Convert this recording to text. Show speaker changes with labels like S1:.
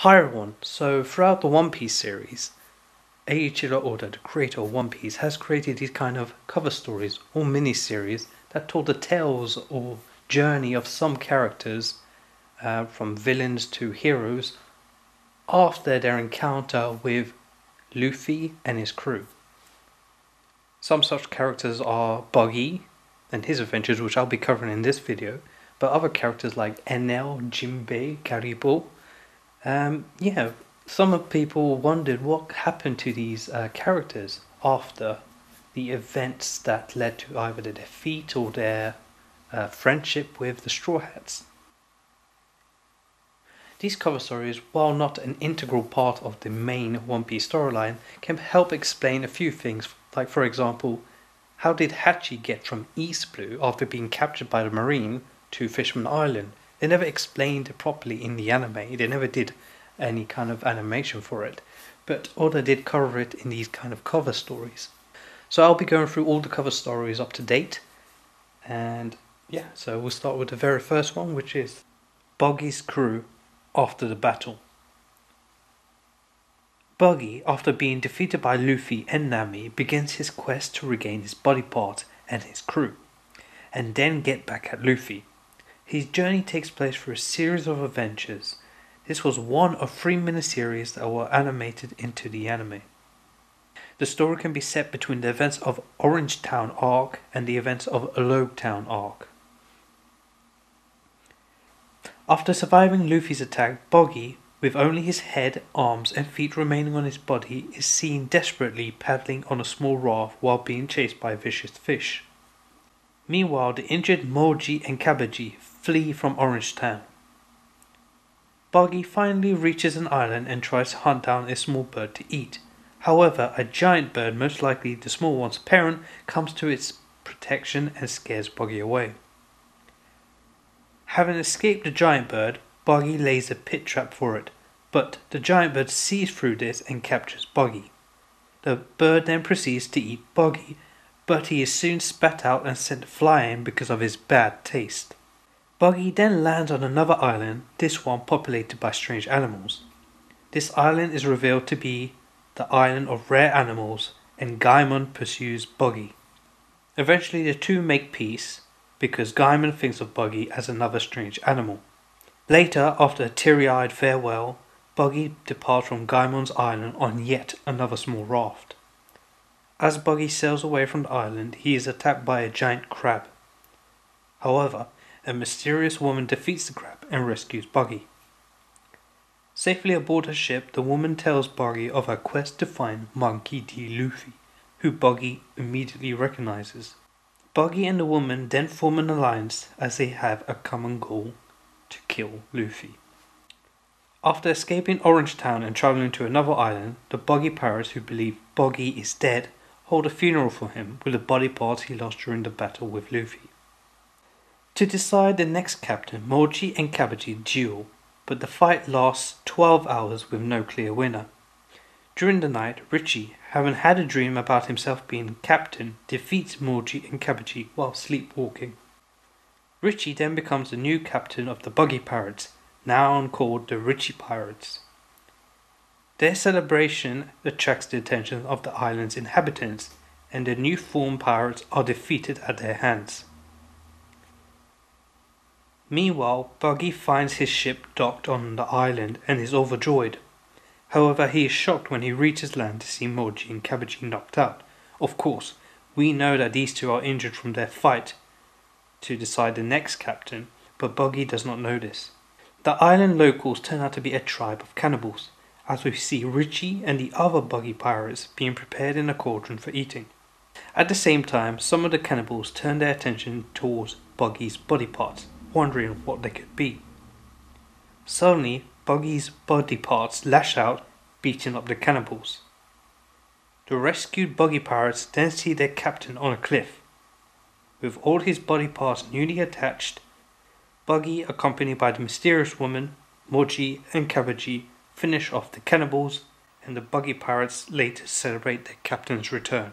S1: Hi everyone, so throughout the One Piece series, Eiichiro Oda, the creator of One Piece, has created these kind of cover stories or mini-series that told the tales or journey of some characters, from villains to heroes, after their encounter with Luffy and his crew. Some such characters are Buggy and his adventures, which I'll be covering in this video, but other characters like Enel, Jinbei, Karibo. Some of people wondered what happened to these characters after the events that led to either their defeat or their friendship with the Straw Hats. These cover stories, while not an integral part of the main One Piece storyline, can help explain a few things, like for example, how did Hachi get from East Blue after being captured by the Marine to Fishman Island? They never explained it properly in the anime. They never did any kind of animation for it. But Oda did cover it in these kind of cover stories. So I'll be going through all the cover stories up to date. And yeah, so we'll start with the very first one, which is Buggy's crew after the battle. Buggy, after being defeated by Luffy and Nami, begins his quest to regain his body part and his crew, and then get back at Luffy. His journey takes place through a series of adventures. This was one of 3 miniseries that were animated into the anime. The story can be set between the events of Orange Town arc and the events of Aloe Town arc. After surviving Luffy's attack, Buggy, with only his head, arms and feet remaining on his body, is seen desperately paddling on a small raft while being chased by vicious fish. Meanwhile, the injured Moji and Kabaji flee from Orange Town. Buggy finally reaches an island and tries to hunt down a small bird to eat. However, a giant bird, most likely the small one's parent, comes to its protection and scares Buggy away. Having escaped the giant bird, Buggy lays a pit trap for it, but the giant bird sees through this and captures Buggy. The bird then proceeds to eat Buggy, but he is soon spat out and sent flying because of his bad taste. Buggy then lands on another island, this one populated by strange animals. This island is revealed to be the island of rare animals, and Gaimon pursues Buggy. Eventually the two make peace, because Gaimon thinks of Buggy as another strange animal. Later, after a teary-eyed farewell, Buggy departs from Gaimon's island on yet another small raft. As Buggy sails away from the island, he is attacked by a giant crab. However, a mysterious woman defeats the crab and rescues Buggy. Safely aboard her ship, the woman tells Buggy of her quest to find Monkey D. Luffy, who Buggy immediately recognizes. Buggy and the woman then form an alliance as they have a common goal: to kill Luffy. After escaping Orange Town and travelling to another island, the Buggy pirates, who believe Buggy is dead, hold a funeral for him with the body parts he lost during the battle with Luffy. To decide the next captain, Moji and Kabaji duel, but the fight lasts 12 hours with no clear winner. During the night, Richie, having had a dream about himself being captain, defeats Moji and Kabaji while sleepwalking. Richie then becomes the new captain of the Buggy Pirates, now called the Richie Pirates. Their celebration attracts the attention of the island's inhabitants, and the new formed pirates are defeated at their hands. Meanwhile, Buggy finds his ship docked on the island and is overjoyed. However, he is shocked when he reaches land to see Moji and Kabaji knocked out. Of course, we know that these two are injured from their fight to decide the next captain, but Buggy does not know this. The island locals turn out to be a tribe of cannibals, as we see Richie and the other Buggy pirates being prepared in a cauldron for eating. At the same time, some of the cannibals turn their attention towards Buggy's body parts, wondering what they could be. Suddenly, Buggy's body parts lash out, beating up the cannibals. The rescued Buggy pirates then see their captain on a cliff. With all his body parts newly attached, Buggy, accompanied by the mysterious woman, Moji and Kabaji, finish off the cannibals, and the Buggy pirates later celebrate their captain's return.